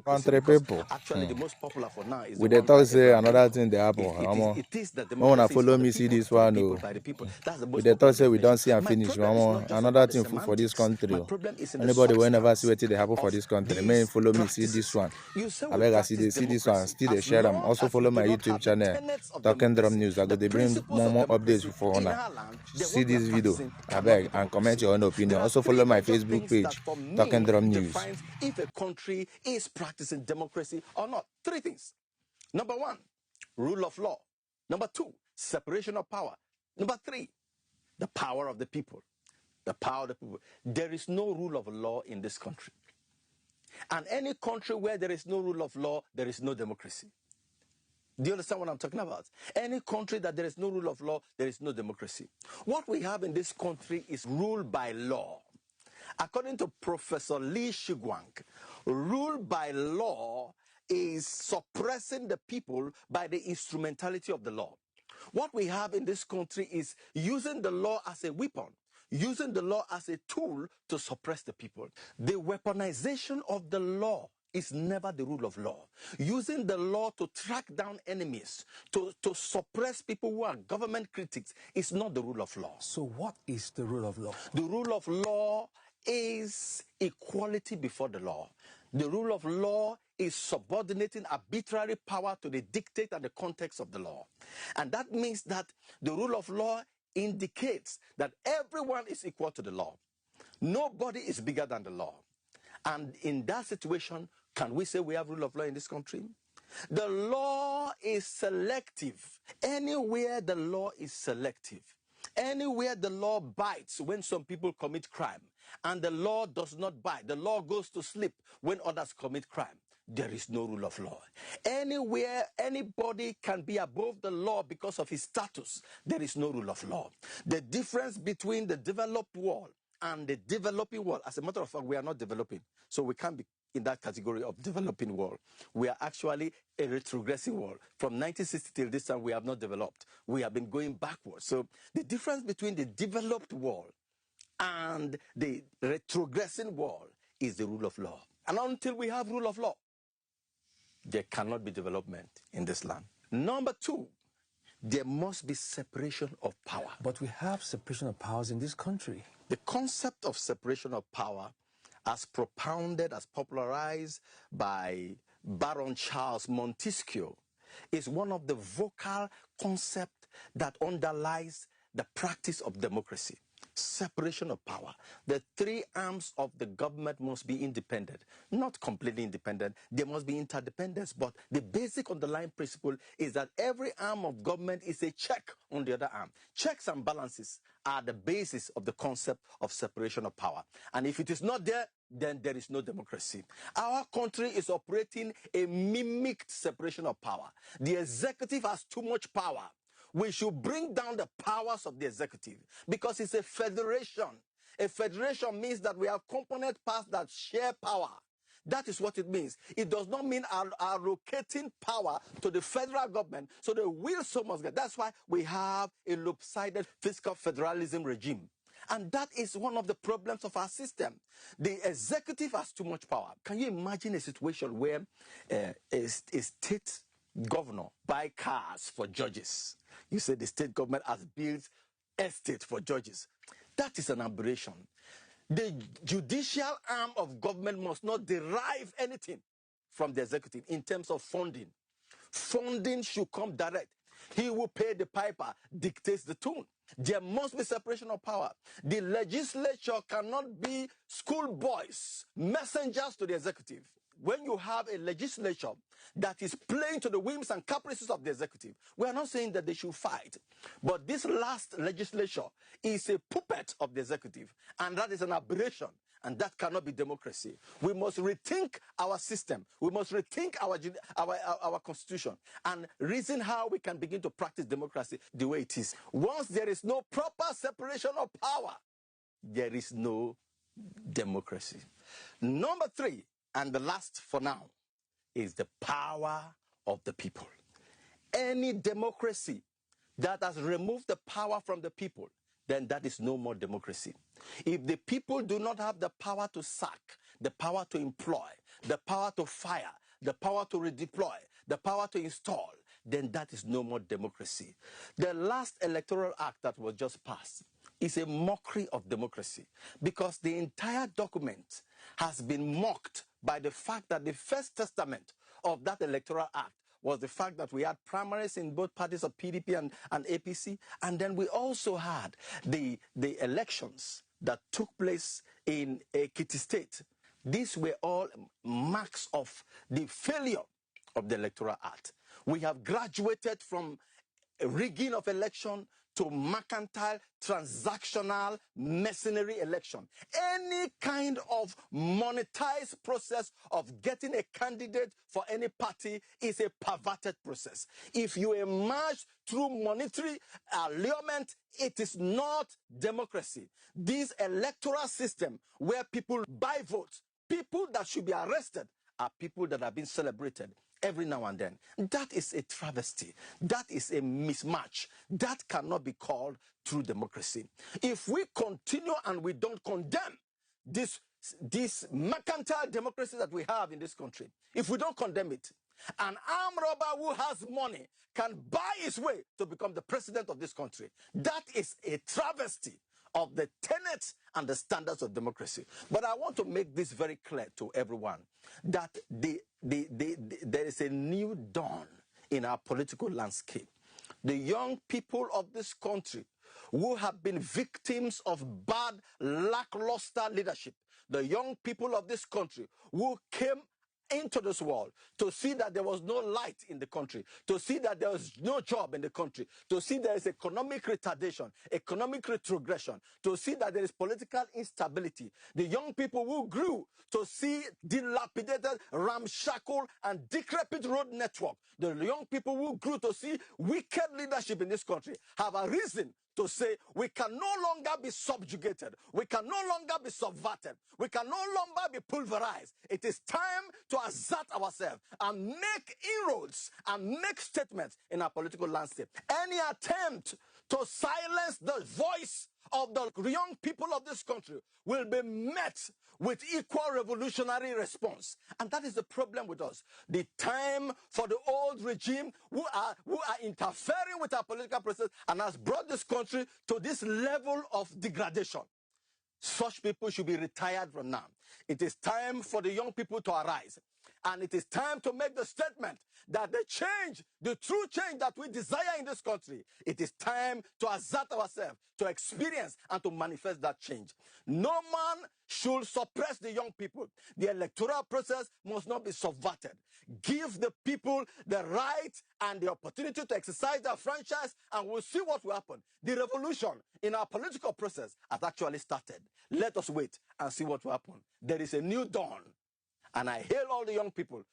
democracy. Country people. Actually, the most popular for now is We the they one by talk say Abraham another Lincoln. thing they happen. It is that When una democracy is follow for the me see people, this one, no. by the people. That's the We most they popular talk say we definition. don't see and My finish. problem is not just Another about the thing for this semantics. country. My problem is in the Anybody will never see substance what they happen for of this country. May these follow me see this practices. one. You say I we beg I practice see this one. democracy Still they as share them. long Also as we follow do my not YouTube have the channel. tenets of Talking Drum democracy, News. I the go they bring principles of more updates democracy for in honor. our land. Then See what we are this video. practicing I cannot beg be and democracy. comment your own opinion. There are Also three follow my major Facebook things that page. for Talking me Drum News. defines if a country is practicing democracy or not. Three things. Number one, rule of law. Number two, separation of power. Number three, the power of the people. The power of the people. There is no rule of law in this country. And any country where there is no rule of law, there is no democracy. Do you understand what I'm talking about? Any country that there is no rule of law, there is no democracy. What we have in this country is rule by law. According to Professor Lee Shiguang, rule by law is suppressing the people by the instrumentality of the law. What we have in this country is using the law as a weapon, using the law as a tool to suppress the people. The weaponization of the law is never the rule of law. Using the law to track down enemies, to suppress people who are government critics is not the rule of law. So what is the rule of law? The rule of law is equality before the law. The rule of law is subordinating arbitrary power to the dictate and the context of the law. And that means that the rule of law indicates that everyone is equal to the law. Nobody is bigger than the law. And in that situation, can we say we have rule of law in this country? The law is selective. Anywhere the law is selective, anywhere the law bites when some people commit crime, and the law does not bite, the law goes to sleep when others commit crime, there is no rule of law. Anywhere anybody can be above the law because of his status, there is no rule of law. The difference between the developed world and the developing world, as a matter of fact, we are not developing, so we can't be in that category of developing world. We are actually a retrogressing world. From 1960 till this time, we have not developed. We have been going backwards. So the difference between the developed world and the retrogressing world is the rule of law. And until we have rule of law, there cannot be development in this land. Number two, there must be separation of power. But we have separation of powers in this country. The concept of separation of power, as propounded, as popularized by Baron Charles Montesquieu, is one of the vocal concepts that underlies the practice of democracy. Separation of power. The three arms of the government must be independent, not completely independent. There must be interdependence, but the basic underlying principle is that every arm of government is a check on the other arm. Checks and balances are the basis of the concept of separation of power. And if it is not there, then there is no democracy. Our country is operating a mimicked separation of power. The executive has too much power. We should bring down the powers of the executive because it's a federation. A federation means that we have component parts that share power. That is what it means. It does not mean allocating power to the federal government so they will so much get. That's why we have a lopsided fiscal federalism regime. And that is one of the problems of our system. The executive has too much power. Can you imagine a situation where a state governor buy cars for judges? You say the state government has built estate for judges. That is an aberration. The judicial arm of government must not derive anything from the executive in terms of funding. Funding should come direct. He who paid the piper dictates the tune. There must be separation of power. The legislature cannot be schoolboys, messengers to the executive. When you have a legislature that is playing to the whims and caprices of the executive, we are not saying that they should fight. But this last legislature is a puppet of the executive, and that is an aberration. And that cannot be democracy. We must rethink our system. We must rethink our constitution and reason how we can begin to practice democracy the way it is. Once there is no proper separation of power, there is no democracy. Number three, and the last for now, is the power of the people. Any democracy that has removed the power from the people, then that is no more democracy. If the people do not have the power to sack, the power to employ, the power to fire, the power to redeploy, the power to install, then that is no more democracy. The last electoral act that was just passed is a mockery of democracy, because the entire document has been mocked by the fact that the first testament of that electoral act was the fact that we had primaries in both parties of PDP and APC, and then we also had the elections that took place in Ekiti State. These were all marks of the failure of the Electoral Act. We have graduated from rigging of election to mercantile, transactional, mercenary election. Any kind of monetized process of getting a candidate for any party is a perverted process. If you emerge through monetary allurement, it is not democracy. This electoral system where people buy votes, people that should be arrested are people that have been celebrated every now and then. That is a travesty. That is a mismatch. That cannot be called true democracy. If we continue and we don't condemn this mercantile democracy that we have in this country, if we don't condemn it, an armed robber who has money can buy his way to become the president of this country. That is a travesty of the tenets and the standards of democracy. But I want to make this very clear to everyone, that there is a new dawn in our political landscape. The young people of this country who have been victims of bad, lackluster leadership, the young people of this country who came into this world to see that there was no light in the country, to see that there was no job in the country, to see there is economic retardation, economic retrogression, to see that there is political instability. The young people who grew to see dilapidated, ramshackle, and decrepit road network, the young people who grew to see wicked leadership in this country, have a reason to say we can no longer be subjugated. We can no longer be subverted. We can no longer be pulverized. It is time to assert ourselves and make inroads and make statements in our political landscape. Any attempt to silence the voice of the young people of this country will be met with equal revolutionary response. And that is the problem with us. The time for the old regime who are interfering with our political process and has brought this country to this level of degradation. Such people should be retired from now. It is time for the young people to arise. And it is time to make the statement that the change, the true change that we desire in this country, it is time to assert ourselves, to experience and to manifest that change. No man should suppress the young people. The electoral process must not be subverted. Give the people the right and the opportunity to exercise their franchise, and we'll see what will happen. The revolution in our political process has actually started. Let us wait and see what will happen. There is a new dawn. And I hail all the young people